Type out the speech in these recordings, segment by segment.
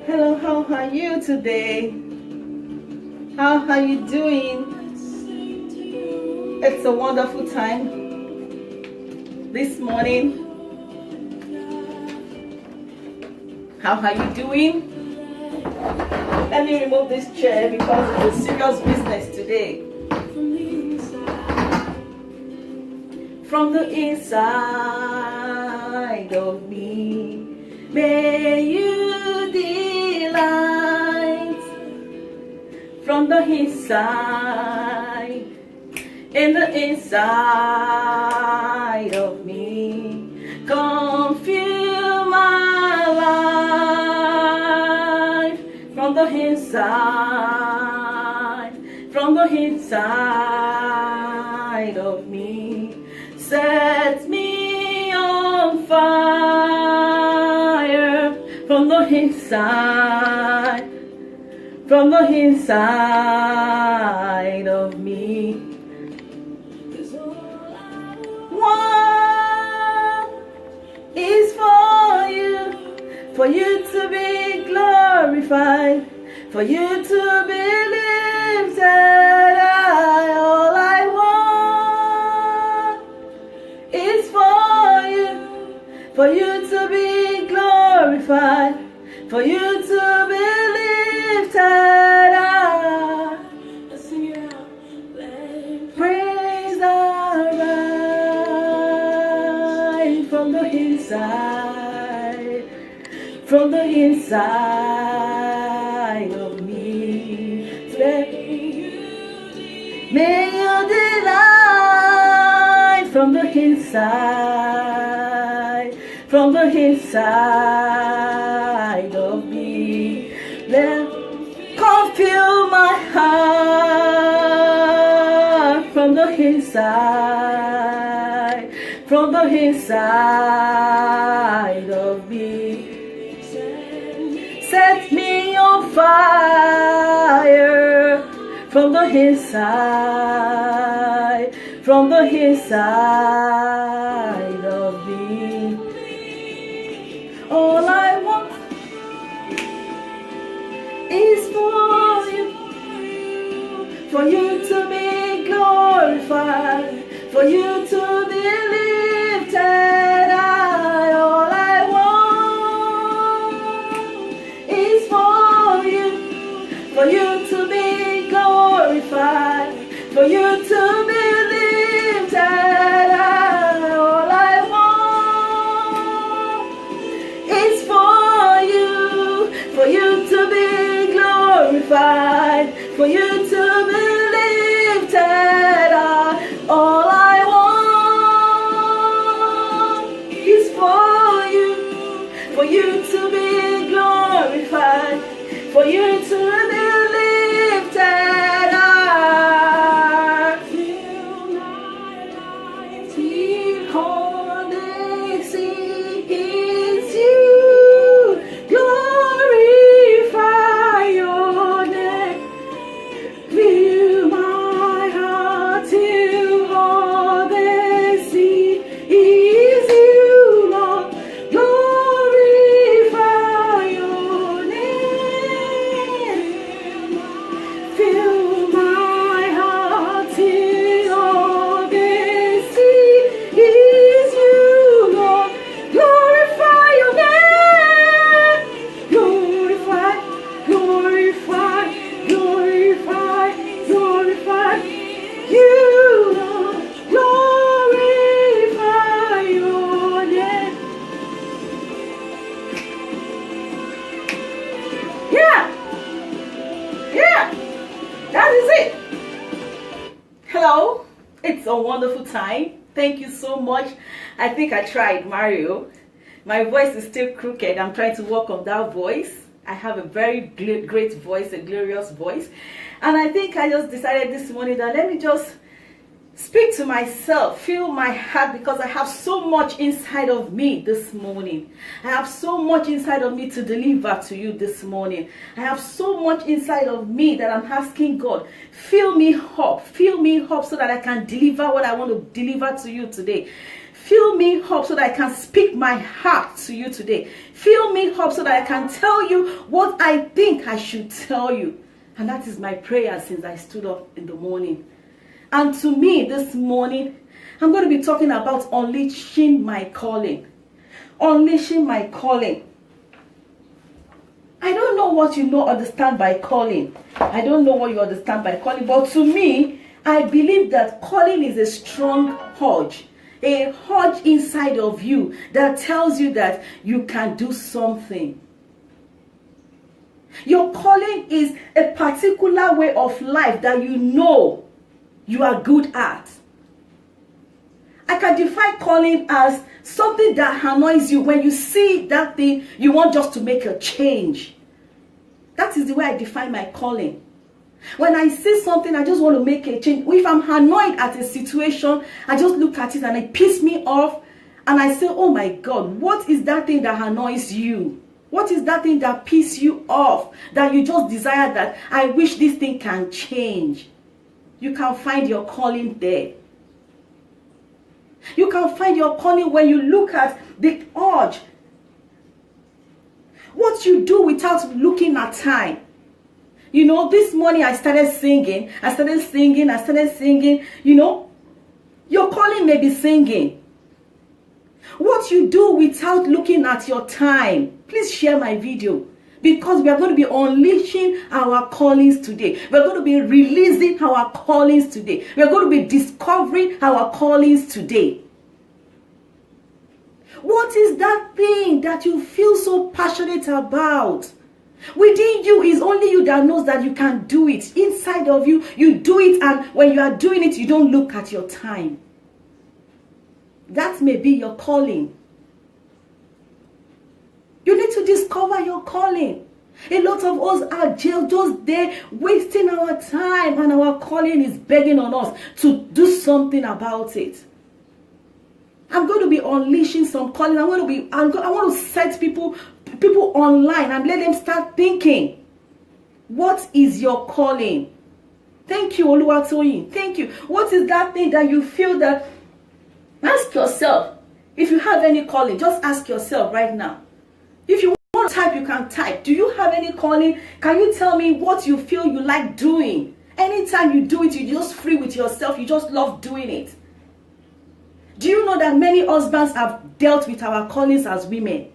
Hello, how are you today? How are you doing? It's a wonderful time this morning. How are you doing? Let me remove this chair because it's a serious business today. From the inside of me, may you delight. From the inside, in the inside of me, come fill my life. From the inside of me, set me on fire. From the inside of me. One is for you to be glorified, for you to be lifted high. All I want is for you to be glorified, for you to be lifted high. Sing it out. Praise arise from the inside of me. May you delight from the inside of me. Then come fill my heart from the inside of me. Set me on fire from the inside of me. All I want is for you to be glorified, for you to be lifted high. All I want is for you to be glorified, for you to be lifted high. All I want is for you to be glorified, for you to be lifted high. All I want is for you to be glorified, for you to be lifted high. Fill my life till all they see is you. Glorify your name. Fill my heart till all they see is you, Lord. Glorify your name. Fill my heart till all they see is you, Lord. Glorify your name. Glorify, glorify, glorify, glorify you, Lord. Glorify your name. Yeah, that is it. Hello, it's a wonderful time. Thank you so much. I think I tried, Mario. My voice is still crooked. I'm trying to work on that voice. I have a very great voice, a glorious voice. And I think I just decided this morning that let me just speak to myself, feel my heart, because I have so much inside of me this morning. I have so much inside of me to deliver to you this morning. I have so much inside of me that I'm asking God, fill me up so that I can deliver what I want to deliver to you today. Fill me up so that I can speak my heart to you today. Fill me up so that I can tell you what I think I should tell you. And that is my prayer since I stood up in the morning. And to me this morning, I'm going to be talking about unleashing my calling. Unleashing my calling. I don't know what you understand by calling. I don't know what you understand by calling. But to me, I believe that calling is a strong urge. A urge inside of you that tells you that you can do something. Your calling is a particular way of life that you know you are good at. I can define calling as something that annoys you. When you see that thing, you want just to make a change. That is the way I define my calling. When I see something, I just want to make a change. If I'm annoyed at a situation, I just look at it and it pisses me off. And I say, oh my God, what is that thing that annoys you? What is that thing that pisses you off? That you just desire that, I wish this thing can change. You can find your calling there. You can find your calling when you look at the urge. What you do without looking at time. You know, this morning I started singing. You know, your calling may be singing. What you do without looking at your time. Please share my video. Because we are going to be unleashing our callings today. We are going to be releasing our callings today. We are going to be discovering our callings today. What is that thing that you feel so passionate about? Within you is only you that knows that you can do it. Inside of you, you do it, and when you are doing it, you don't look at your time. That may be your calling. You need to discover your calling. A lot of us are just there wasting our time, and our calling is begging on us to do something about it. I'm going to be unleashing some calling. I want to set people online and let them start thinking. What is your calling? Thank you, toyin. Thank you. What is that thing that you feel that? Ask yourself. If you have any calling, just ask yourself right now. If you want to type, you can type. Do you have any calling? Can you tell me what you feel you like doing? Anytime you do it, you're just free with yourself. You just love doing it. Do you know that many husbands have dealt with our callings as women?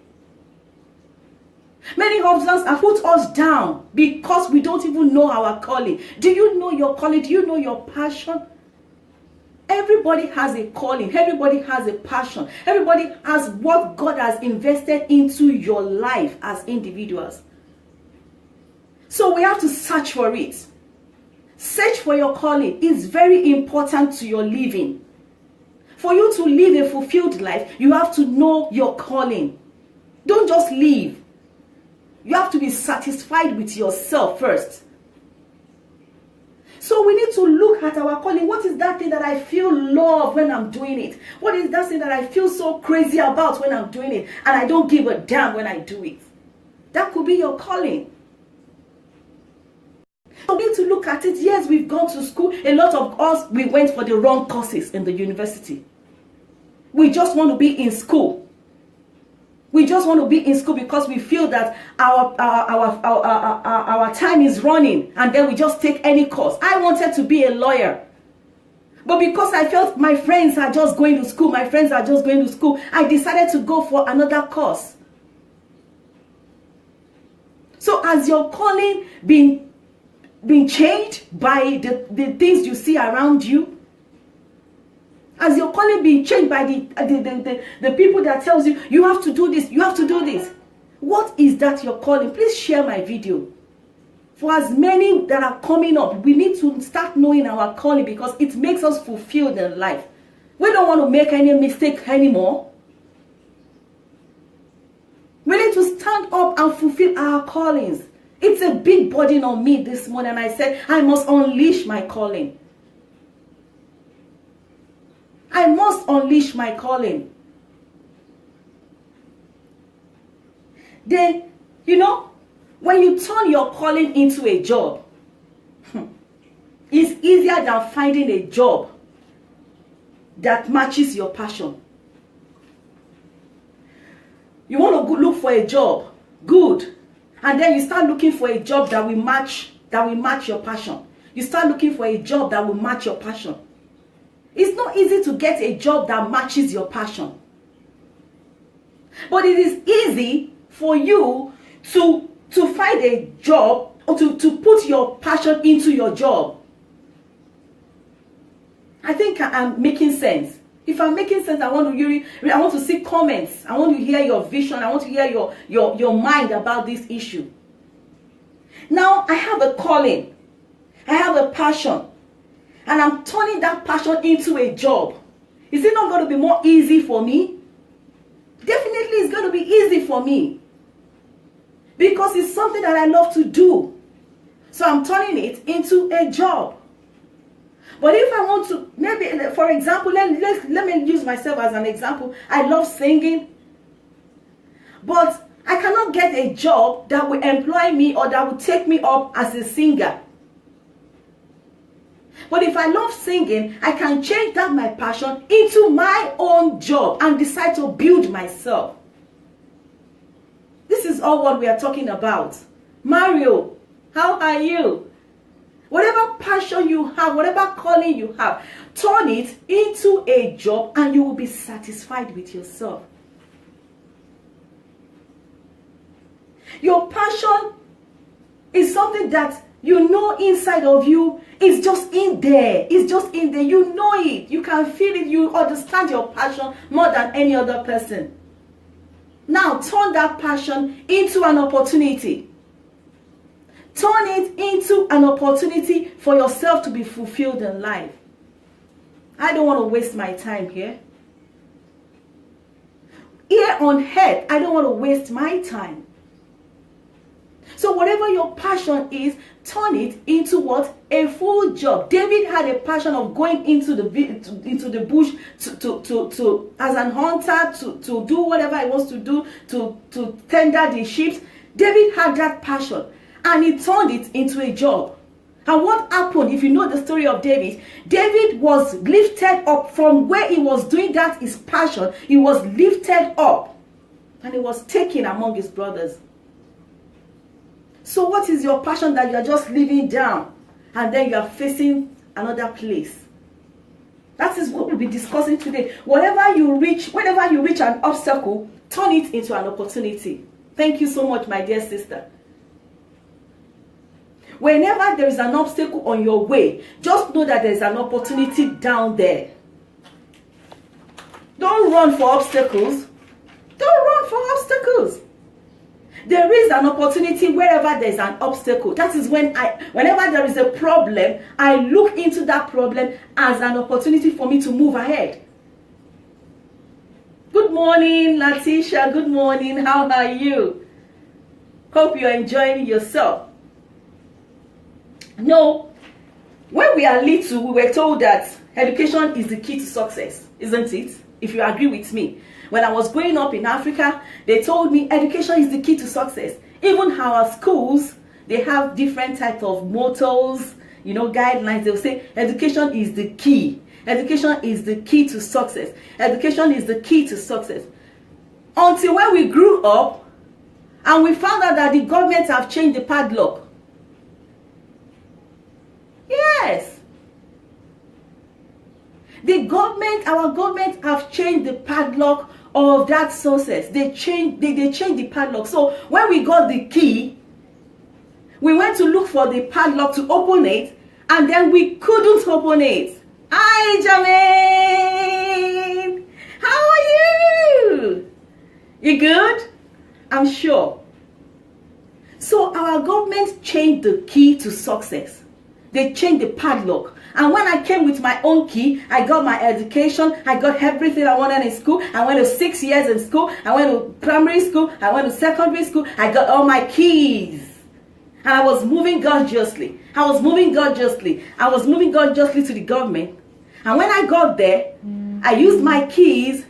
Many husbands have put us down because we don't even know our calling. Do you know your calling? Do you know your passion? Everybody has a calling. Everybody has a passion. Everybody has what God has invested into your life as individuals. So we have to search for it. Search for your calling. It's very important to your living. For you to live a fulfilled life, you have to know your calling. Don't just live. You have to be satisfied with yourself first. So we need to look at our calling. What is that thing that I feel love when I'm doing it? What is that thing that I feel so crazy about when I'm doing it? And I don't give a damn when I do it. That could be your calling. So we need to look at it. Yes, we've gone to school. A lot of us, we went for the wrong courses in the university. We just want to be in school. We just want to be in school because we feel that our time is running, and then we just take any course. I wanted to be a lawyer. But because I felt my friends are just going to school, I decided to go for another course. So has your calling been changed by the things you see around you? Has your calling been changed by the people that tells you, you have to do this, you have to do this? What is that your calling? Please share my video. For as many that are coming up, we need to start knowing our calling because it makes us fulfilled in life. We don't want to make any mistake anymore. We need to stand up and fulfill our callings. It's a big burden on me this morning, and I said, I must unleash my calling. I must unleash my calling. Then, you know, when you turn your calling into a job, it's easier than finding a job that matches your passion. You want to go look for a job. Good. And then you start looking for a job that will match your passion. You start looking for a job that will match your passion. It's not easy to get a job that matches your passion. But it is easy for you to find a job or to put your passion into your job. I think I'm making sense. If I'm making sense, I want to see comments. I want to hear your vision. I want to hear your mind about this issue. Now, I have a calling. I have a passion. And I'm turning that passion into a job. Is it not going to be more easy for me? Definitely it's going to be easy for me. Because it's something that I love to do. So I'm turning it into a job. But if I want to, maybe, for example, let me use myself as an example. I love singing. But I cannot get a job that will employ me or that will take me up as a singer. But if I love singing, I can change that my passion into my own job and decide to build myself. This is all what we are talking about. Mario, how are you? Whatever passion you have, whatever calling you have, turn it into a job and you will be satisfied with yourself. Your passion is something that you know inside of you. It's just in there. It's just in there. You know it. You can feel it. You understand your passion more than any other person. Now turn that passion into an opportunity. Turn it into an opportunity for yourself to be fulfilled in life. I don't want to waste my time here. Here on earth, I don't want to waste my time. So whatever your passion is, turn it into what? A full job. David had a passion of going into the bush to as an hunter, to do whatever he wants to do, to tender the sheep. David had that passion. And he turned it into a job. And what happened, if you know the story of David, David was lifted up from where he was doing that, his passion. He was lifted up. And he was taken among his brothers. So what is your passion that you are just leaving down and then you are facing another place? That is what we'll be discussing today. Whenever you reach an obstacle, turn it into an opportunity. Thank you so much, my dear sister. Whenever there is an obstacle on your way, just know that there is an opportunity down there. Don't run for obstacles. Don't run for obstacles. There is an opportunity wherever there is an obstacle. That is whenever there is a problem, I look into that problem as an opportunity for me to move ahead. Good morning, Latisha. Good morning. How are you? Hope you're enjoying yourself. No, when we are little, we were told that education is the key to success, isn't it? If you agree with me. When I was growing up in Africa, they told me education is the key to success. Even our schools, they have different types of mottos, guidelines. They'll say education is the key. Education is the key to success. Education is the key to success. Until when we grew up and we found out that the government have changed the padlock. Yes. Our government have changed the padlock of that success. They changed the padlock. So when we got the key, we went to look for the padlock to open it, and then we couldn't open it. Hi, Jermaine. How are you? You good? I'm sure. So our government changed the key to success. They changed the padlock. And when I came with my own key, I got my education. I got everything I wanted in school. I went to 6 years in school. I went to primary school. I went to secondary school. I got all my keys. And I was moving gorgeously. I was moving gorgeously to the government. And when I got there, I used my keys.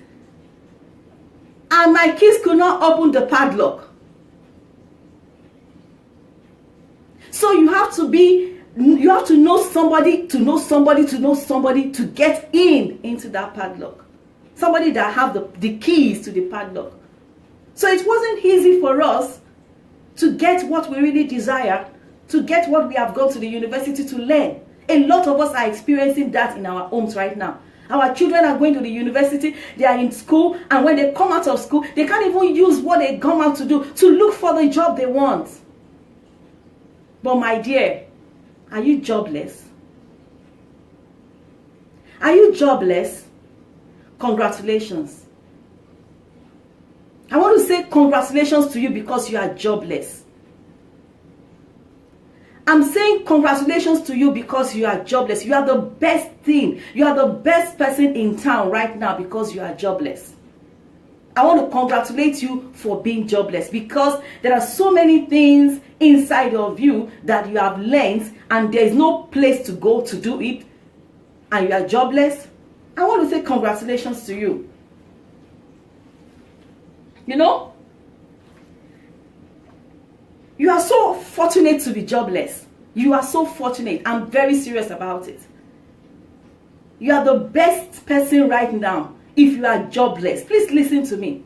And my keys could not open the padlock. So you have to know somebody to get into that padlock. Somebody that have the keys to the padlock. So it wasn't easy for us to get what we really desire, to get what we have gone to the university to learn. A lot of us are experiencing that in our homes right now. Our children are going to the university, they are in school, and when they come out of school, they can't even use what they come out to do to look for the job they want. But my dear, are you jobless? Are you jobless? Congratulations. I want to say congratulations to you because you are jobless. I'm saying congratulations to you because you are jobless. You are the best thing. You are the best person in town right now because you are jobless. I want to congratulate you for being jobless because there are so many things inside of you that you have learned and there is no place to go to do it, and you are jobless. I want to say congratulations to you. You know, you are so fortunate to be jobless. You are so fortunate. I'm very serious about it. You are the best person right now if you are jobless. Please listen to me.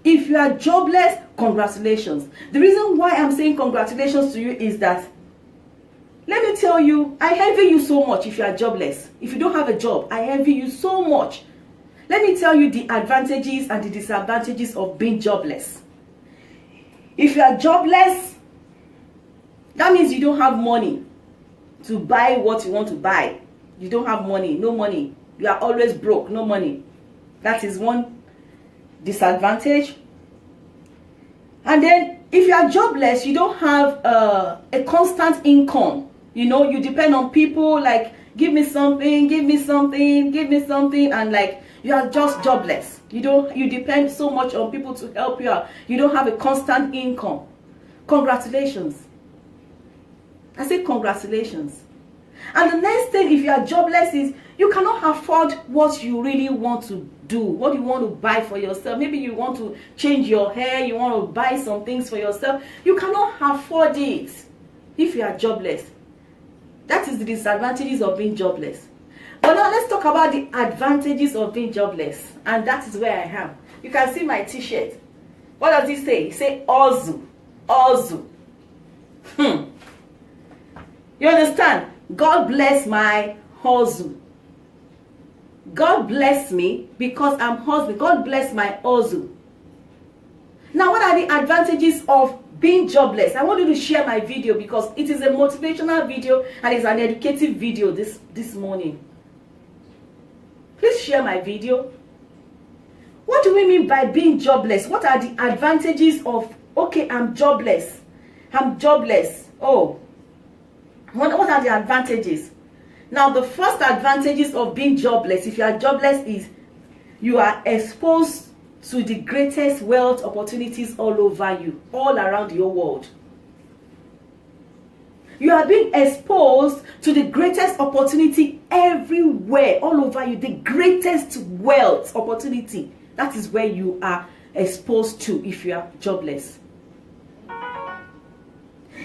If you are jobless, congratulations. The reason why I'm saying congratulations to you is that, let me tell you, I envy you so much if you are jobless. If you don't have a job, I envy you so much. Let me tell you the advantages and the disadvantages of being jobless. If you are jobless, that means you don't have money to buy what you want to buy. You don't have money, no money. You are always broke, no money. That is one disadvantage. And then if you are jobless, you don't have a constant income. You know, you depend on people like, give me something, give me something, give me something, and like, you are just jobless. You depend so much on people to help you out. You don't have a constant income. Congratulations. I say congratulations. And the next thing, if you are jobless, is you cannot afford what you really want to do, what you want to buy for yourself. Maybe you want to change your hair, you want to buy some things for yourself. You cannot afford it if you are jobless. That is the disadvantages of being jobless. But now let's talk about the advantages of being jobless. And that is where I am. You can see my t-shirt. What does it say? It says Ozu. Ozu. You understand? God bless my hustle. God bless me because I'm hustling. God bless my hustle. Now, what are the advantages of being jobless? I want you to share my video because it is a motivational video and it's an educative video this morning. Please share my video. What do we mean by being jobless? What are the advantages of, okay, I'm jobless. I'm jobless. Oh, what are the advantages? Now, the first advantages of being jobless, if you are jobless, is you are exposed to the greatest wealth opportunities all over you, all around your world. You are being exposed to the greatest opportunity everywhere, all over you. The greatest wealth opportunity. That is where you are exposed to if you are jobless.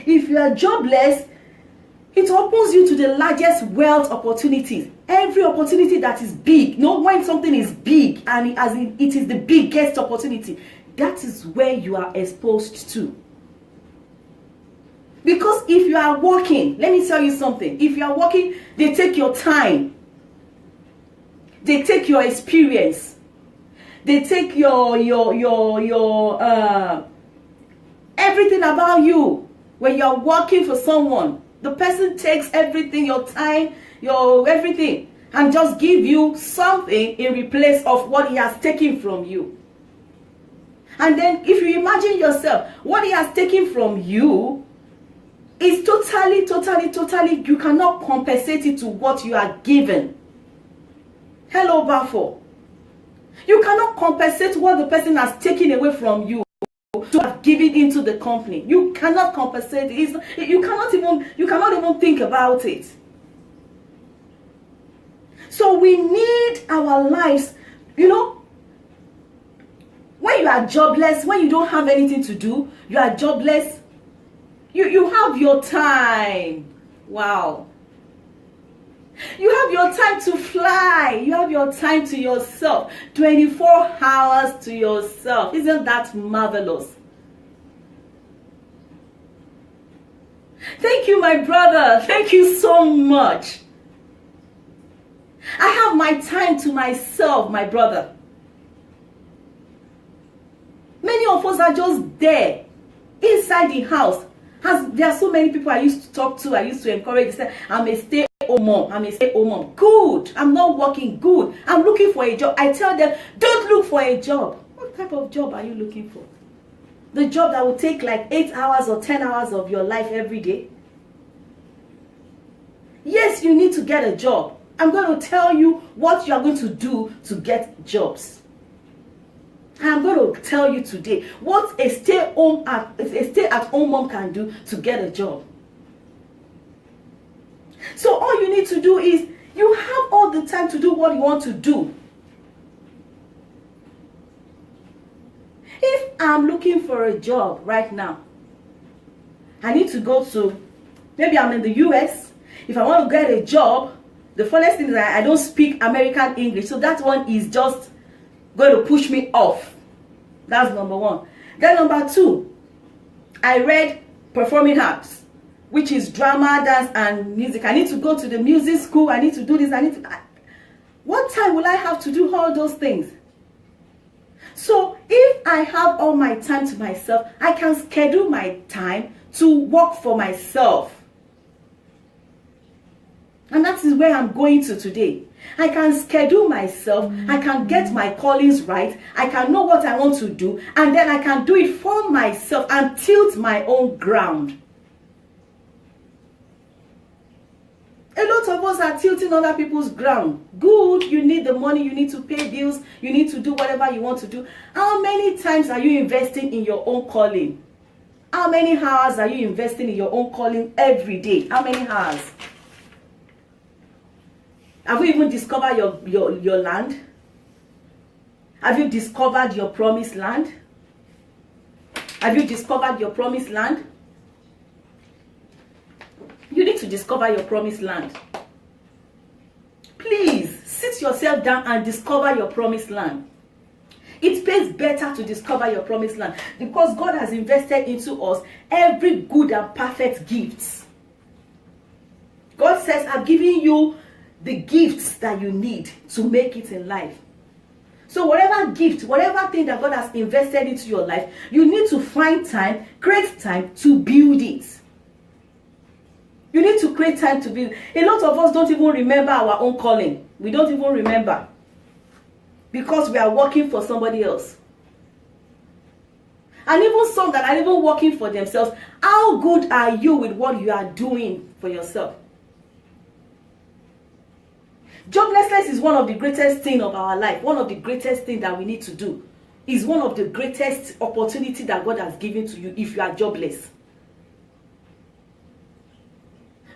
If you are jobless, it opens you to the largest wealth opportunities. Every opportunity that is big. You know, when something is big and it is the biggest opportunity, that is where you are exposed to. Because if you are working, let me tell you something. If you are working, they take your time. They take your experience. They take your everything about you. When you are working for someone, the person takes everything, your time, your everything, and just give you something in replace of what he has taken from you. And then if you imagine yourself, what he has taken from you is totally, you cannot compensate it to what you are given. Hello, Bafo. You cannot compensate what the person has taken away from you to have given into the company. You cannot compensate it. You cannot even think about it. So we need our lives, you know, when you are jobless, when you don't have anything to do, you are jobless, you have your time. Wow. You have your time to fly. You have your time to yourself. 24 hours to yourself. Isn't that marvelous? Thank you, my brother. Thank you so much. I have my time to myself, my brother. Many of us are just there, inside the house. There are so many people I used to talk to, I used to encourage. They say, I'm a stay-at-home mom. I'm a stay-at-home mom. Good. I'm not working. Good. I'm looking for a job. I tell them, don't look for a job. What type of job are you looking for? The job that will take like 8 hours or 10 hours of your life every day? Yes, you need to get a job. I'm going to tell you what you are going to do to get jobs. I'm going to tell you today what a stay-at-home mom can do to get a job. So all you need to do is, you have all the time to do what you want to do. If I'm looking for a job right now, I need to go to, maybe I'm in the US. If I want to get a job, the funniest thing is that I don't speak American English. So that one is just going to push me off. That's number one. Then number two, I read performing arts, which is drama, dance, and music. I need to go to the music school. I need to do this. What time will I have to do all those things? So if I have all my time to myself, I can schedule my time to work for myself. And that is where I'm going to today. I can schedule myself. I can get my callings right. I can know what I want to do. And then I can do it for myself and tilt my own ground. A lot of us are tilting other people's ground. Good, you need the money, you need to pay bills, you need to do whatever you want to do. How many times are you investing in your own calling? How many hours are you investing in your own calling every day? How many hours? Have you even discovered your land? Have you discovered your promised land? Have you discovered your promised land? You need to discover your promised land. Please, sit yourself down and discover your promised land. It pays better to discover your promised land because God has invested into us every good and perfect gift. God says, I've given you the gifts that you need to make it in life. So whatever gift, whatever thing that God has invested into your life, you need to find time, create time to build it. You need to create time to build. A lot of us don't even remember our own calling. We don't even remember because we are working for somebody else. And even some that are even working for themselves, how good are you with what you are doing for yourself? Joblessness is one of the greatest things of our life. One of the greatest things that we need to do is one of the greatest opportunity that God has given to you if you are jobless.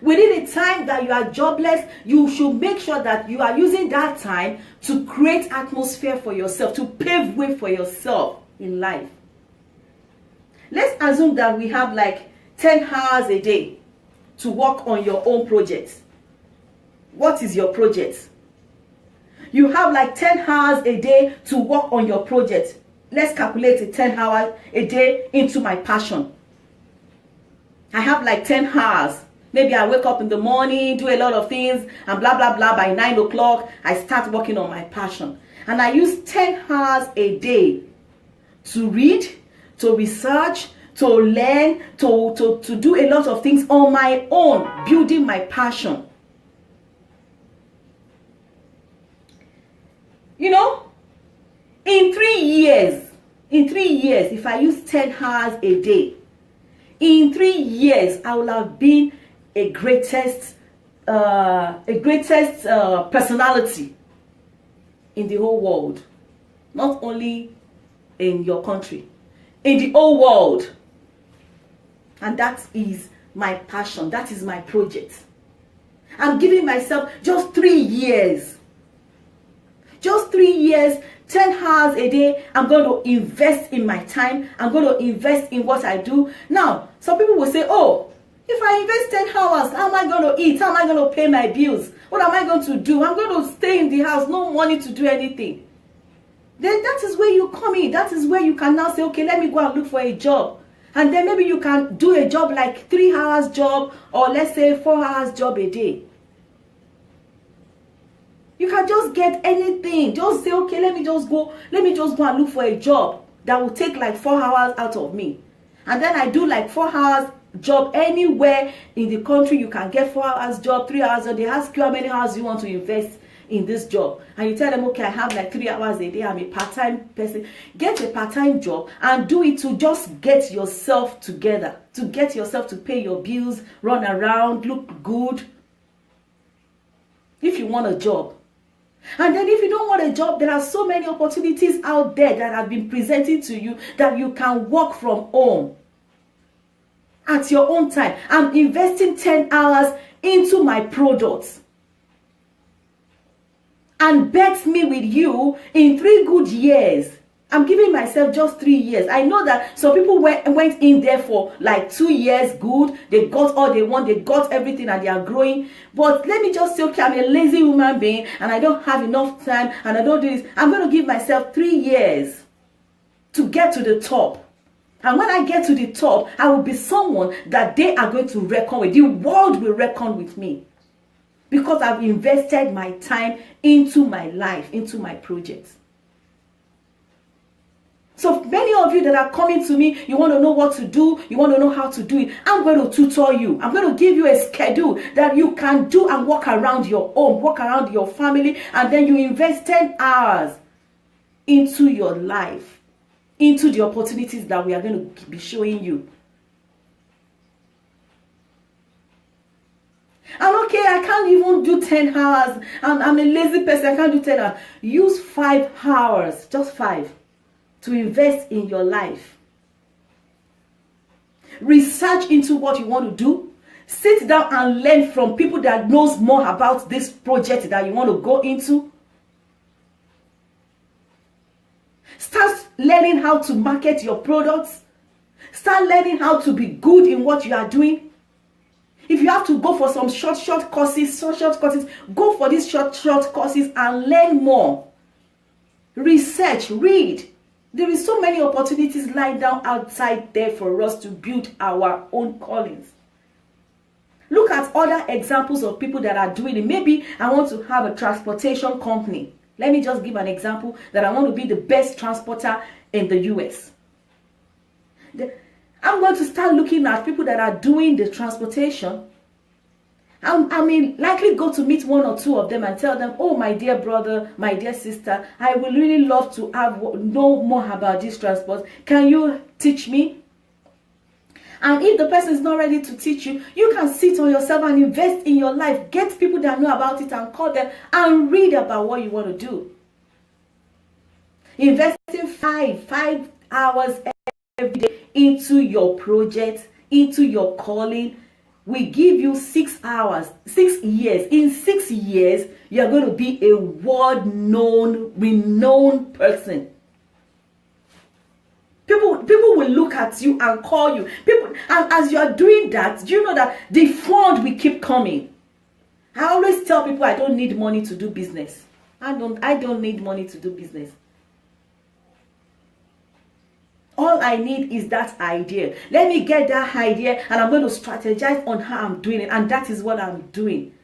Within the time that you are jobless, you should make sure that you are using that time to create atmosphere for yourself, to pave way for yourself in life. Let's assume that we have like 10 hours a day to work on your own project. What is your project? You have like 10 hours a day to work on your project. Let's calculate a 10 hours a day into my passion. I have like 10 hours. Maybe I wake up in the morning, do a lot of things, and blah, blah, blah. By 9 o'clock, I start working on my passion. And I use 10 hours a day to read, to research, to learn, to do a lot of things on my own, building my passion. You know, in 3 years, if I use 10 hours a day, in 3 years, I will have been a greatest personality in the whole world. Not only in your country, in the whole world. And that is my passion. That is my project. I'm giving myself just 3 years. Just 3 years, 10 hours a day. I'm going to invest in my time. I'm going to invest in what I do. Now, some people will say, oh, If I invest 10 hours, how am I going to eat? How am I going to pay my bills? What am I going to do? I'm going to stay in the house, no money to do anything. Then that is where you come in. That is where you can now say, okay, let me go and look for a job. And then maybe you can do a job like 3 hours job, or let's say 4 hours job a day. You can just get anything. Just say, okay, let me just go and look for a job that will take like 4 hours out of me. And then I do like 4 hours job anywhere in the country. You can get 4 hours job, 3 hours, or they ask you how many hours you want to invest in this job, and you tell them, okay, I have like 3 hours a day, I'm a part-time person. Get a part-time job and do it to just get yourself together, to get yourself to pay your bills, run around, look good, if you want a job. And then if you don't want a job, there are so many opportunities out there that have been presented to you that you can work from home at your own time. I'm investing 10 hours into my products. And bet me with you, in 3 good years, I'm giving myself just 3 years. I know that some people went in there for like 2 years, good. They got all they want, they got everything, and they are growing. But let me just say, okay, I'm a lazy human being and I don't have enough time and I don't do this. I'm going to give myself 3 years to get to the top. And when I get to the top, I will be someone that they are going to reckon with. The world will reckon with me. Because I've invested my time into my life, into my projects. So many of you that are coming to me, you want to know what to do, you want to know how to do it. I'm going to tutor you. I'm going to give you a schedule that you can do and walk around your home, walk around your family, and then you invest 10 hours into your life, into the opportunities that we are going to be showing you. I'm okay, I can't even do 10 hours. I'm a lazy person, I can't do 10 hours. Use 5 hours, just 5, to invest in your life. Research into what you want to do. Sit down and learn from people that knows more about this project that you want to go into. Start learning how to market your products. Start learning how to be good in what you are doing. If you have to go for some short courses, go for these short courses and learn more. Research, read. There is so many opportunities lying down outside there for us to build our own callings. Look at other examples of people that are doing it. Maybe I want to have a transportation company. Let me just give an example that I want to be the best transporter in the US. I'm going to start looking at people that are doing the transportation. I mean, likely go to meet 1 or 2 of them and tell them, oh, my dear brother, my dear sister, I would really love to know more about this transport. Can you teach me? And if the person is not ready to teach you, you can sit on yourself and invest in your life. Get people that know about it and call them and read about what you want to do. Investing 5 hours every day into your project, into your calling. We give you 6 hours, 6 years. In 6 years, you are going to be a world-known, renowned person. People will look at you and call you. And as you are doing that, do you know that the fund will keep coming? I always tell people I don't need money to do business. I don't need money to do business. All I need is that idea. Let me get that idea and I'm going to strategize on how I'm doing it. And that is what I'm doing.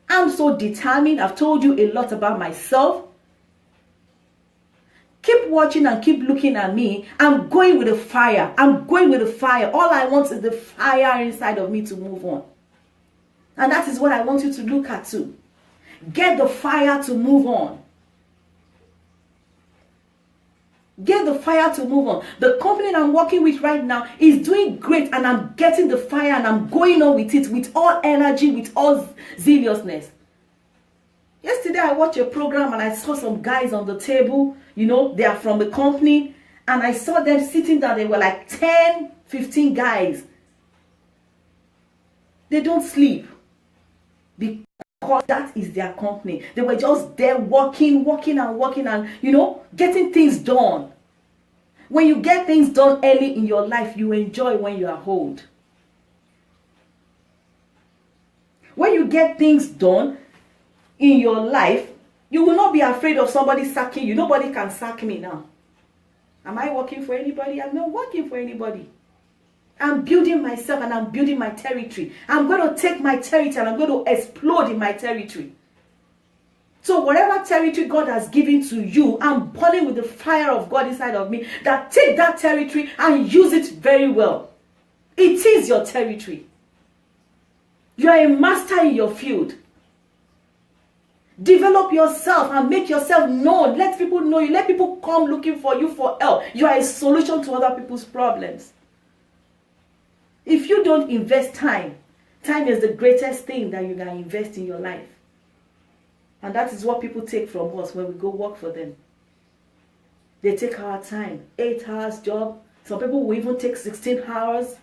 I'm so determined. I've told you a lot about myself. Keep watching and keep looking at me. I'm going with the fire. I'm going with the fire. All I want is the fire inside of me to move on. And that is what I want you to look at too. Get the fire to move on. Get the fire to move on. The company I'm working with right now is doing great and I'm getting the fire and I'm going on with it with all energy, with all zealousness. Yesterday I watched a program and I saw some guys on the table, you know, they are from the company, and I saw them sitting down. They were like 10, 15 guys. They don't sleep because that is their company. They were just there working and, you know, getting things done. When you get things done early in your life, you enjoy when you are old. When you get things done in your life, you will not be afraid of somebody sacking you. Nobody can sack me now. Am I working for anybody? I'm not working for anybody. I'm building myself and I'm building my territory. I'm going to take my territory and I'm going to explode in my territory. So whatever territory God has given to you, I'm burning with the fire of God inside of me, that take that territory and use it very well. It is your territory. You are a master in your field. Develop yourself and make yourself known. Let people know you. Let people come looking for you for help. You are a solution to other people's problems. If you don't invest time, time is the greatest thing that you can invest in your life. And that is what people take from us when we go work for them. They take our time. 8 hours job. Some people will even take 16 hours.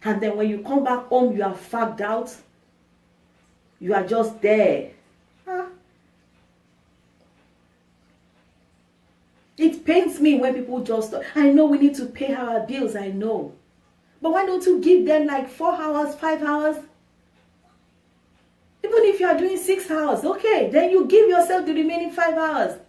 And then when you come back home, you are fagged out. You are just there. It pains me when people just, I know we need to pay our bills, I know. But why don't you give them like 4 hours, 5 hours? Even if you are doing 6 hours, okay, then you give yourself the remaining 5 hours.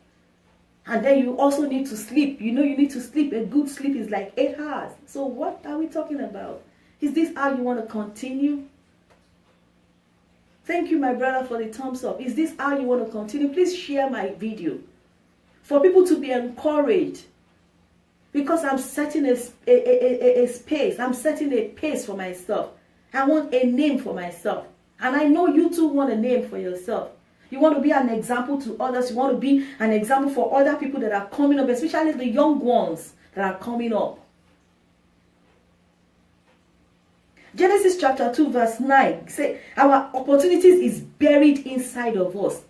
And then you also need to sleep. You know you need to sleep. A good sleep is like 8 hours. So what are we talking about? Is this how you want to continue? Thank you, my brother, for the thumbs up. Is this how you want to continue? Please share my video for people to be encouraged. Because I'm setting a space. I'm setting a pace for myself. I want a name for myself. And I know you too want a name for yourself. You want to be an example to others. You want to be an example for other people that are coming up, especially the young ones that are coming up. Genesis chapter 2 verse 9 say our opportunities is buried inside of us.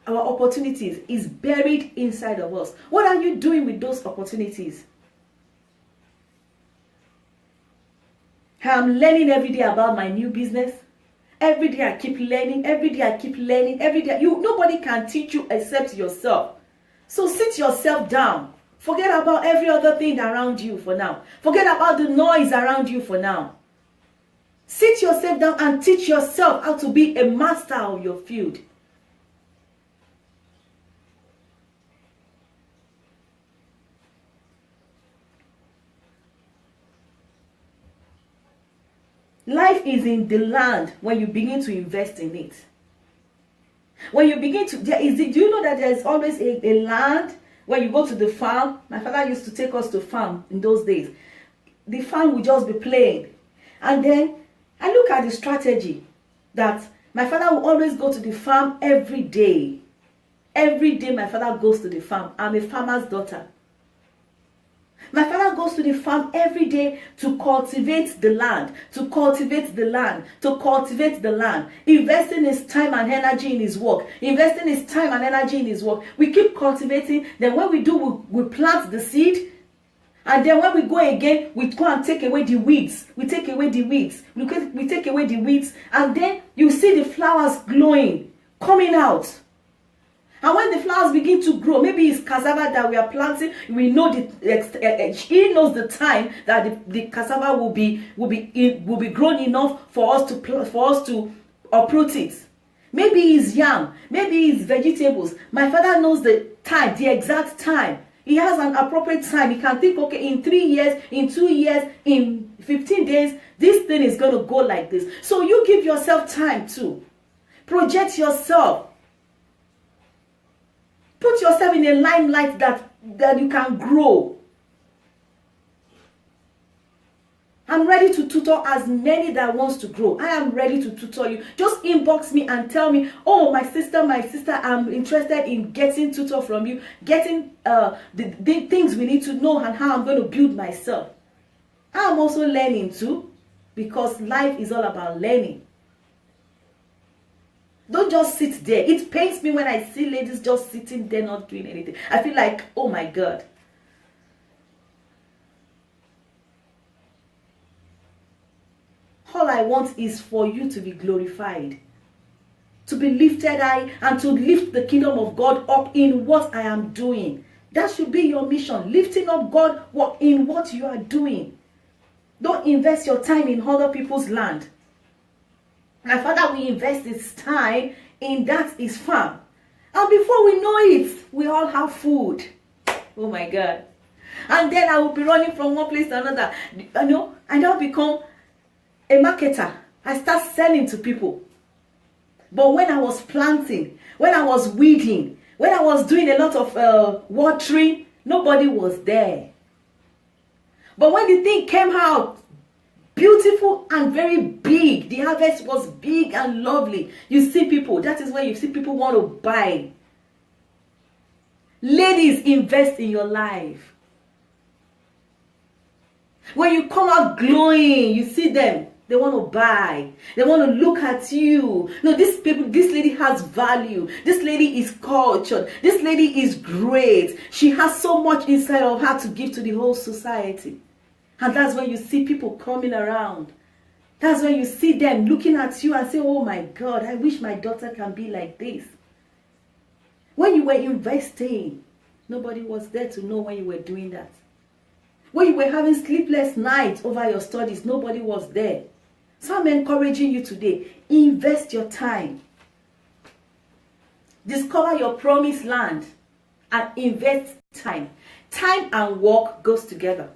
Our opportunities is buried inside of us. What are you doing with those opportunities? I'm learning every day about my new business. Every day I keep learning. Every day I keep learning. Every day nobody can teach you except yourself. So sit yourself down. Forget about every other thing around you for now. Forget about the noise around you for now. Sit yourself down and teach yourself how to be a master of your field. Life is in the land when you begin to invest in it. When you begin to, do you know that there is always a land when you go to the farm? My father used to take us to farm in those days. The farm would just be plain. And then I look at the strategy that my father will always go to the farm every day. Every day my father goes to the farm. I'm a farmer's daughter. My father goes to the farm every day to cultivate the land, to cultivate the land, to cultivate the land, investing his time and energy in his work, investing his time and energy in his work. We keep cultivating. Then when we do, we plant the seed. And then when we go again, we go and take away the weeds. We take away the weeds. We take away the weeds. And then you see the flowers glowing, coming out. And when the flowers begin to grow, maybe it's cassava that we are planting, we know he knows the time that the cassava will be grown enough for us to uproot it. Maybe it's yam, maybe it's vegetables. My father knows the time, the exact time. He has an appropriate time. He can think, okay, in 3 years, in 2 years, in 15 days, this thing is going to go like this. So you give yourself time too. Project yourself. Put yourself in a limelight that you can grow. I'm ready to tutor as many that wants to grow. I am ready to tutor you. Just inbox me and tell me, oh, my sister, I'm interested in getting tutor from you, getting the things we need to know and how I'm going to build myself. I'm also learning too, because life is all about learning. Don't just sit there. It pains me when I see ladies just sitting there not doing anything. I feel like, oh my God. All I want is for you to be glorified, to be lifted high, and to lift the kingdom of God up in what I am doing. That should be your mission, lifting up God in what you are doing. Don't invest your time in other people's land. My father will invest his time in that his farm. And before we know it, we all have food. Oh my God. And then I will be running from one place to another. And I'll become a marketer. I start selling to people. But when I was planting, when I was weeding, when I was doing a lot of watering, nobody was there. But when the thing came out, beautiful and very big, the harvest was big and lovely, you see people, that is when you see people want to buy. Ladies, invest in your life. When you come out glowing, you see them, they want to buy. They want to look at you. No, this lady has value. This lady is cultured. This lady is great. She has so much inside of her to give to the whole society. And that's when you see people coming around. That's when you see them looking at you and say, oh my God, I wish my daughter can be like this. When you were investing, nobody was there to know when you were doing that. When you were having sleepless nights over your studies, nobody was there. So I'm encouraging you today, invest your time. Discover your promised land and invest time. Time and work goes together.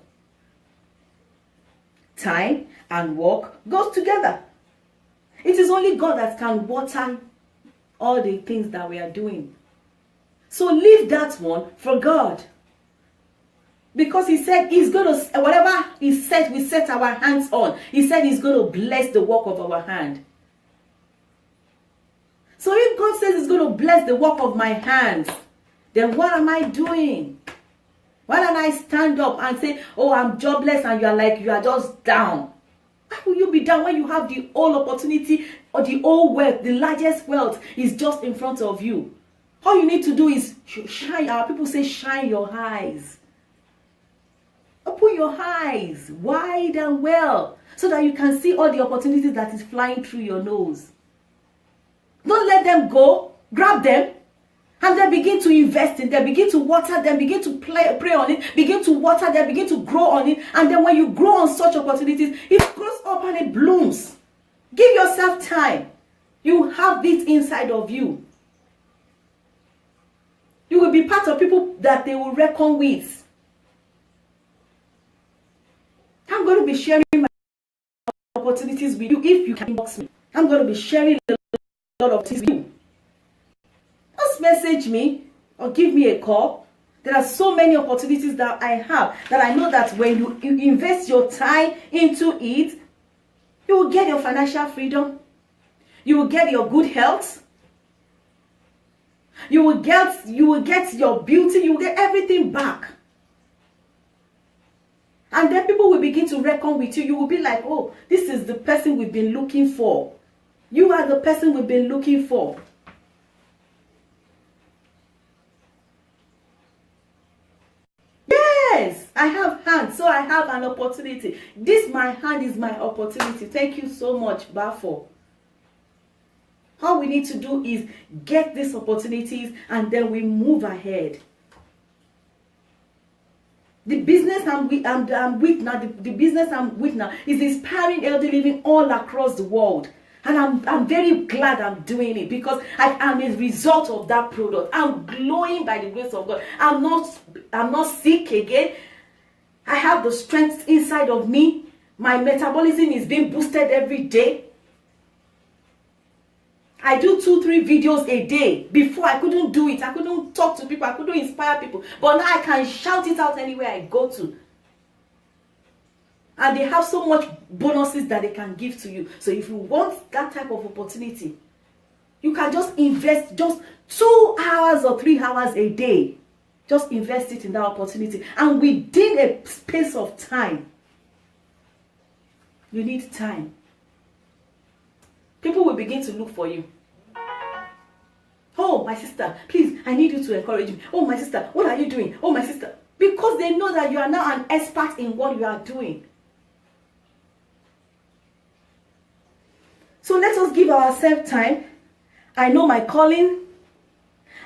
Time and work goes together. It is only God that can water all the things that we are doing. So leave that one for God. Because he said he's going to, whatever he said, we set our hands on. He said he's going to bless the work of our hand. So if God says he's going to bless the work of my hands, then what am I doing? Why don't I stand up and say, oh, I'm jobless, and you are just down? How will you be down when you have the whole opportunity or the whole wealth, the largest wealth is just in front of you? All you need to do is shine. Our people say shine your eyes. Open your eyes wide and well so that you can see all the opportunities that is flying through your nose. Don't let them go. Grab them and then begin to invest in them. Begin to water them. Begin to pray on it. Begin to water them. Begin to grow on it. And then when you grow on such opportunities, it grows up and it blooms. Give yourself time. You have it inside of you. You will be part of people that they will reckon with. I'm going to be sharing my opportunities with you if you can inbox me. I'm going to be sharing a lot of things with you. Just message me or give me a call. There are so many opportunities that I have that I know that when you invest your time into it, you will get your financial freedom. You will get your good health. You will get your beauty. You will get everything back. And then people will begin to reckon with you. You will be like, oh, this is the person we've been looking for. You are the person we've been looking for. Yes, I have hands, so I have an opportunity. This, my hand, is my opportunity. Thank you so much, Bafo. All we need to do is get these opportunities and then we move ahead. The business I'm with now, the business I'm with now is inspiring elderly living all across the world. And I'm very glad I'm doing it because I am a result of that product. I'm glowing by the grace of God. I'm not sick again. I have the strength inside of me. My metabolism is being boosted every day. I do 2-3 videos a day. Before I couldn't do it. I couldn't talk to people. I couldn't inspire people. But now I can shout it out anywhere I go to. And they have so much bonuses that they can give to you. So if you want that type of opportunity, you can just invest just 2 hours or 3 hours a day. Just invest it in that opportunity. And within a space of time, you need time. People will begin to look for you. Oh, my sister, please, I need you to encourage me. Oh, my sister, what are you doing? Oh, my sister. Because they know that you are now an expert in what you are doing. So let us give ourselves time. I know my calling.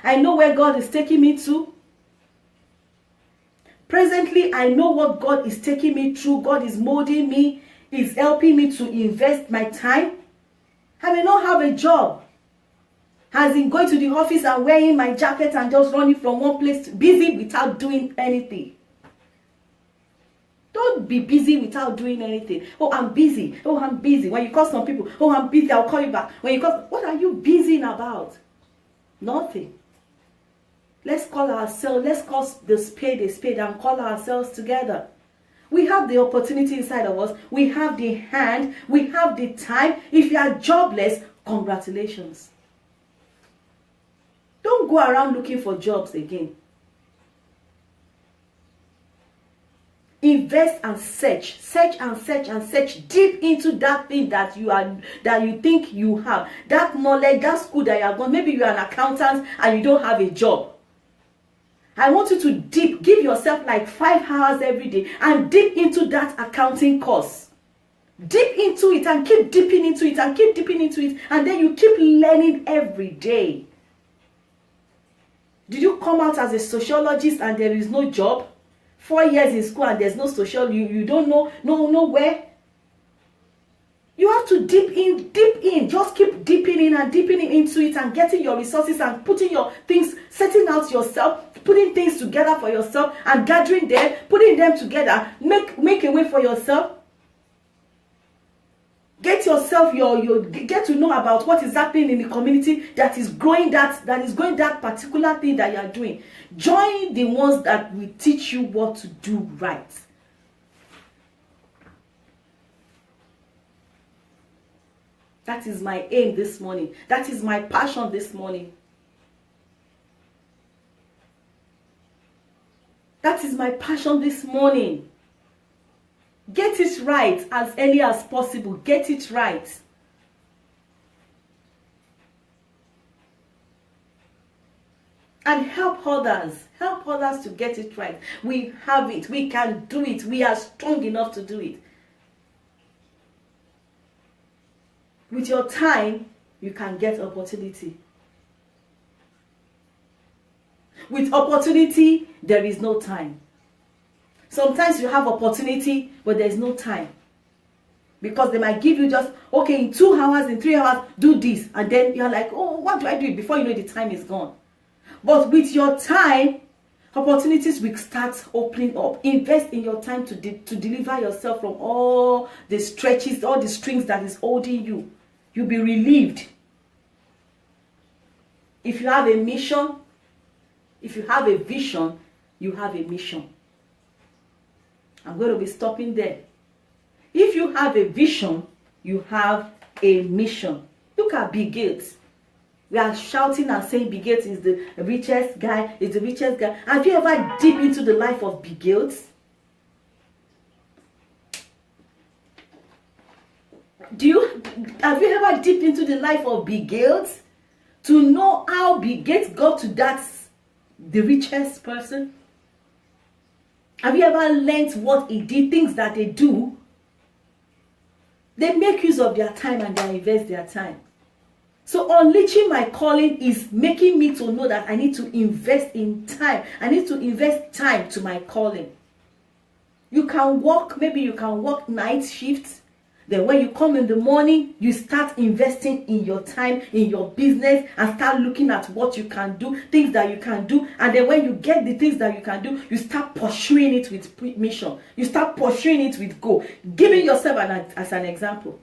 I know where God is taking me to. Presently, I know what God is taking me through. God is molding me. He's helping me to invest my time. I may not have a job. As in going to the office and wearing my jacket and just running from one place to busy without doing anything. Don't be busy without doing anything. Oh, I'm busy. Oh, I'm busy. When you call some people, oh, I'm busy, I'll call you back. When you call, what are you busy about? Nothing. Let's call ourselves, let's call the spade a spade and call ourselves together. We have the opportunity inside of us. We have the hand. We have the time. If you are jobless, congratulations. Don't go around looking for jobs again. Invest and search and search deep into that thing that you think you have, that knowledge, that school that you have gone. Maybe you are an accountant and you don't have a job. I want you to give yourself like 5 hours every day and dip into that accounting course. Dip into it and keep dipping into it and keep dipping into it, and then you keep learning every day. Did you come out as a sociologist and there is no job? 4 years in school and there's no social, you don't know where? You have to dip in. Just keep dipping in and dipping into it and getting your resources and putting your things, setting out yourself, putting things together for yourself and gathering them, putting them together. Make a way for yourself. Get yourself get to know about what is happening in the community that is growing that particular thing that you are doing. Join the ones that will teach you what to do right. That is my aim this morning. That is my passion this morning. That is my passion this morning. Get it right as early as possible. Get it right. And help others. Help others to get it right. We have it. We can do it. We are strong enough to do it. With your time, you can get opportunity. With opportunity, there is no time. Sometimes you have opportunity, but there is no time. Because they might give you just, okay, in 2 hours, in 3 hours, do this. And then you're like, oh, what do I do? Before you know, the time is gone. But with your time, opportunities will start opening up. Invest in your time to deliver yourself from all the stretches, all the strings that is holding you. You'll be relieved. If you have a mission, if you have a vision, you have a mission. I'm going to be stopping there. If you have a vision, you have a mission. Look at Bill Gates. We are shouting and saying Bill Gates is the richest guy, is the richest guy. Have you ever dipped into the life of Bill Gates? Have you ever dipped into the life of Bill Gates to know how Bill Gates got to the richest person? Have you ever learned what he did, things that they do? They make use of their time and they invest their time. So unleashing my calling is making me to know that I need to invest in time. I need to invest time to my calling. You can work, maybe you can work night shifts. Then when you come in the morning, you start investing in your time, in your business, and start looking at what you can do, things that you can do. And then when you get the things that you can do, you start pursuing it with mission. You start pursuing it with goal. Giving yourself as an example.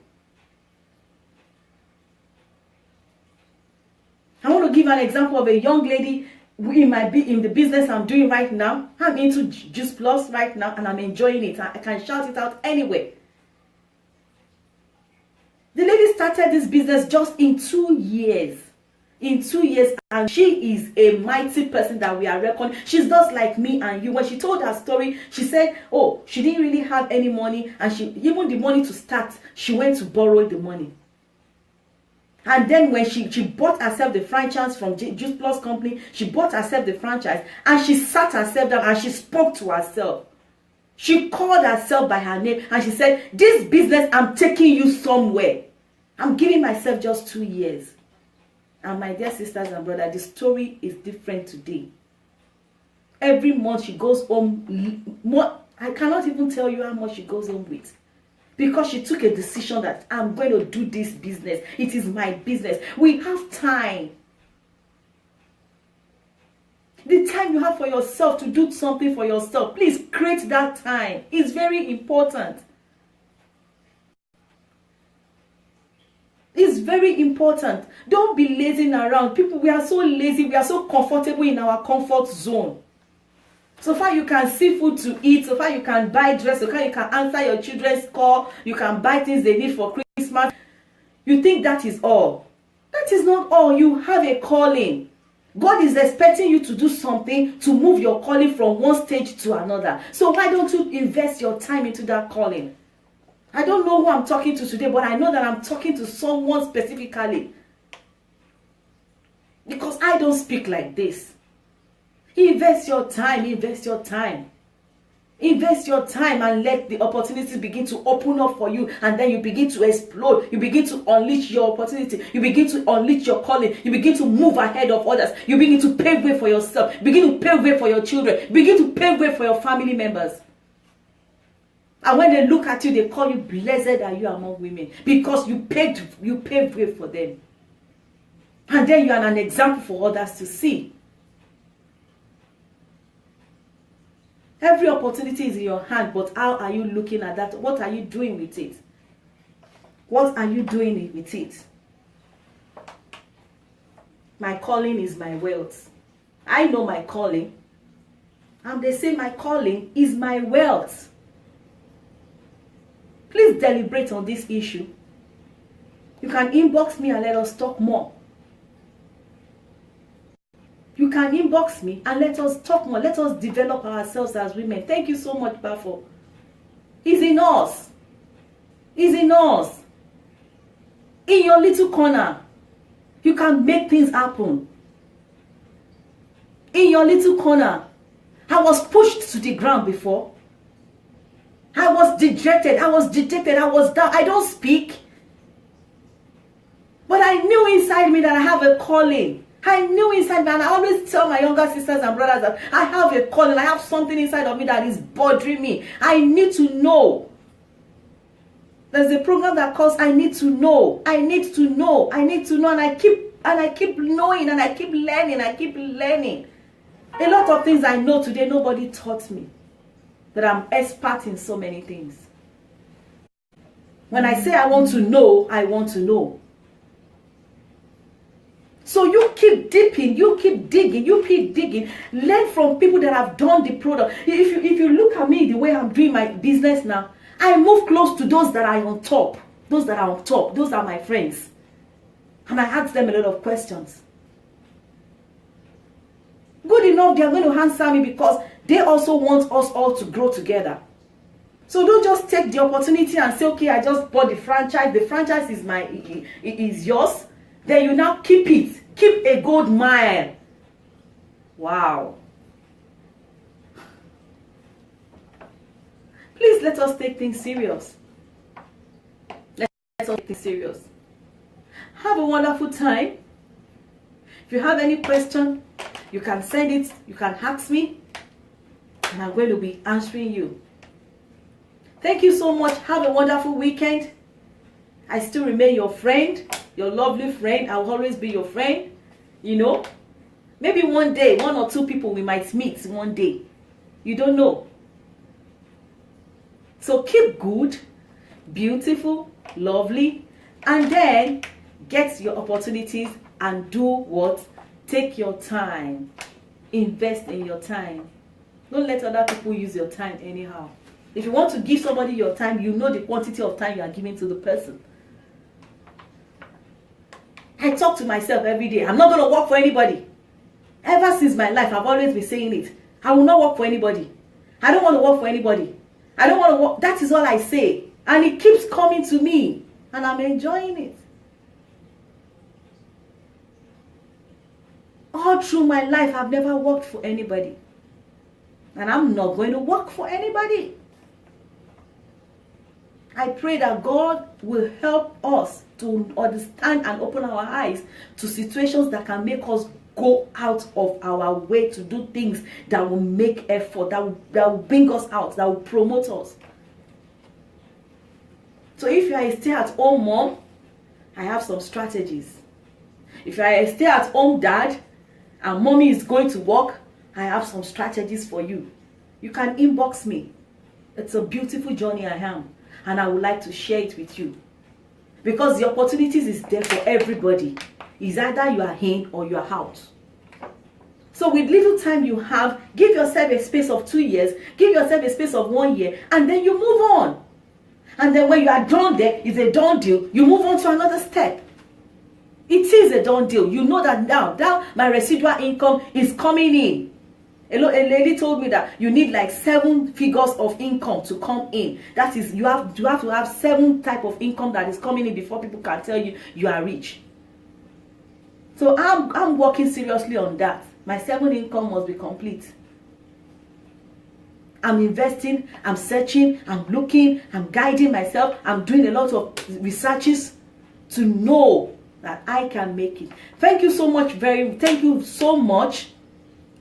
I want to give an example of a young lady in the business I'm doing right now. I'm into Juice Plus right now, and I'm enjoying it. I can shout it out anyway. The lady started this business just in 2 years. In 2 years, and she is a mighty person that we are reckoning. She's just like me and you. When she told her story, she said, oh, she didn't really have any money, and even the money to start, she went to borrow the money. And then when she bought herself the franchise from Juice Plus company, she bought herself the franchise, and she sat herself down and she spoke to herself. She called herself by her name and she said, this business, I'm taking you somewhere. I'm giving myself just 2 years. And my dear sisters and brothers, the story is different today. Every month she goes home, I cannot even tell you how much she goes home with. because she took a decision that I'm going to do this business. It is my business. We have time. The time you have for yourself to do something for yourself, please create that time. It's very important. It's very important. Don't be lazing around. People, we are so lazy. We are so comfortable in our comfort zone. So far you can see food to eat. So far you can buy dress. So far you can answer your children's call. You can buy things they need for Christmas. You think that is all. That is not all. You have a calling. God is expecting you to do something to move your calling from one stage to another. So why don't you invest your time into that calling? I don't know who I'm talking to today, but I know that I'm talking to someone specifically. Because I don't speak like this. Invest your time, invest your time. Invest your time and let the opportunities begin to open up for you, and then you begin to explode. You begin to unleash your opportunity. You begin to unleash your calling. You begin to move ahead of others. You begin to pave way for yourself. You begin to pave way for your children. You begin to pave way for your family members. And when they look at you, they call you blessed are you among women, because you paved way for them. And then you are an example for others to see. Every opportunity is in your hand, but how are you looking at that? What are you doing with it? What are you doing with it? My calling is my wealth. I know my calling. And they say my calling is my wealth. Please deliberate on this issue. You can inbox me and let us talk more. You can inbox me and let us talk more. Let us develop ourselves as women. Thank you so much, Bafo. It's in us. It's in us. In your little corner, you can make things happen. In your little corner, I was pushed to the ground before. I was dejected. I was down. I don't speak. But I knew inside me that I have a calling. I knew inside me, and I always tell my younger sisters and brothers that I have a calling. I have something inside of me that is bothering me. I need to know. There's a program that calls I Need to Know. I need to know. I need to know. And I keep knowing, and I keep learning. I keep learning. A lot of things I know today, nobody taught me. That I'm expert in so many things. When I say I want to know, I want to know. So you keep dipping, you keep digging, learn from people that have done the product. If you look at me the way I'm doing my business now, I move close to those that are on top. Those that are on top, those are my friends. And I ask them a lot of questions. Good enough, they are going to answer me because they also want us all to grow together. So don't just take the opportunity and say, okay, I just bought the franchise. The franchise is yours. Then you now keep it. Keep a gold mile. Wow. Please let us take things serious. Let us take things serious. Have a wonderful time. If you have any question, you can send it. You can ask me. And I'm going to be answering you. Thank you so much. Have a wonderful weekend. I still remain your friend. Your lovely friend. I will always be your friend. You know, maybe one day, one or two people we might meet one day. You don't know. So keep good, beautiful, lovely, and then get your opportunities and do what? Take your time. Invest in your time. Don't let other people use your time anyhow. If you want to give somebody your time, you know the quantity of time you are giving to the person. I talk to myself every day. I'm not going to work for anybody. Ever since my life, I've always been saying it. I will not work for anybody. I don't want to work for anybody. I don't want to work. That is all I say. And it keeps coming to me. And I'm enjoying it. All through my life, I've never worked for anybody. And I'm not going to work for anybody. I pray that God will help us to understand and open our eyes to situations that can make us go out of our way to do things that will make effort, that will bring us out, that will promote us. So if you are a stay-at-home mom, I have some strategies. If you are a stay-at-home dad and mommy is going to work, I have some strategies for you. You can inbox me. It's a beautiful journey I am, and I would like to share it with you. Because the opportunities is there for everybody. It's either you are in or you are out. So with little time you have, give yourself a space of 2 years, give yourself a space of 1 year, and then you move on. And then when you are done there, it's a done deal. You move on to another step. It is a done deal. You know that now my residual income is coming in. A lady told me that you need like 7 figures of income to come in. That is, you have to have 7 type of income that is coming in before people can tell you you are rich. So I'm working seriously on that. My 7 income must be complete. I'm investing, I'm searching, I'm looking, I'm guiding myself, I'm doing a lot of researches to know that I can make it. Thank you so much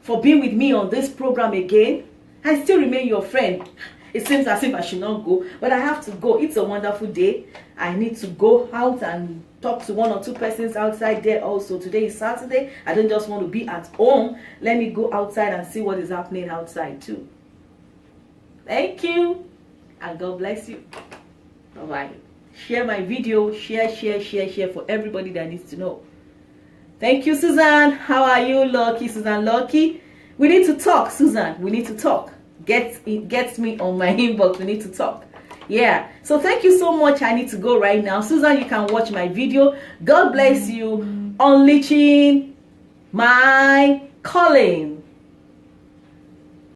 for being with me on this program again. I still remain your friend. It seems as if I should not go, but I have to go. It's a wonderful day. I need to go out and talk to 1 or 2 persons outside there also. Today is Saturday. I don't just want to be at home. Let me go outside and see what is happening outside too. Thank you, and God bless you. Bye-bye. Share my video. Share for everybody that needs to know. Thank you, Susan. How are you, Lucky? Susan Lucky. We need to talk, Susan. We need to talk. Get me on my inbox. We need to talk. Yeah. So thank you so much. I need to go right now. Susan, you can watch my video. God bless you. Unleashing my calling.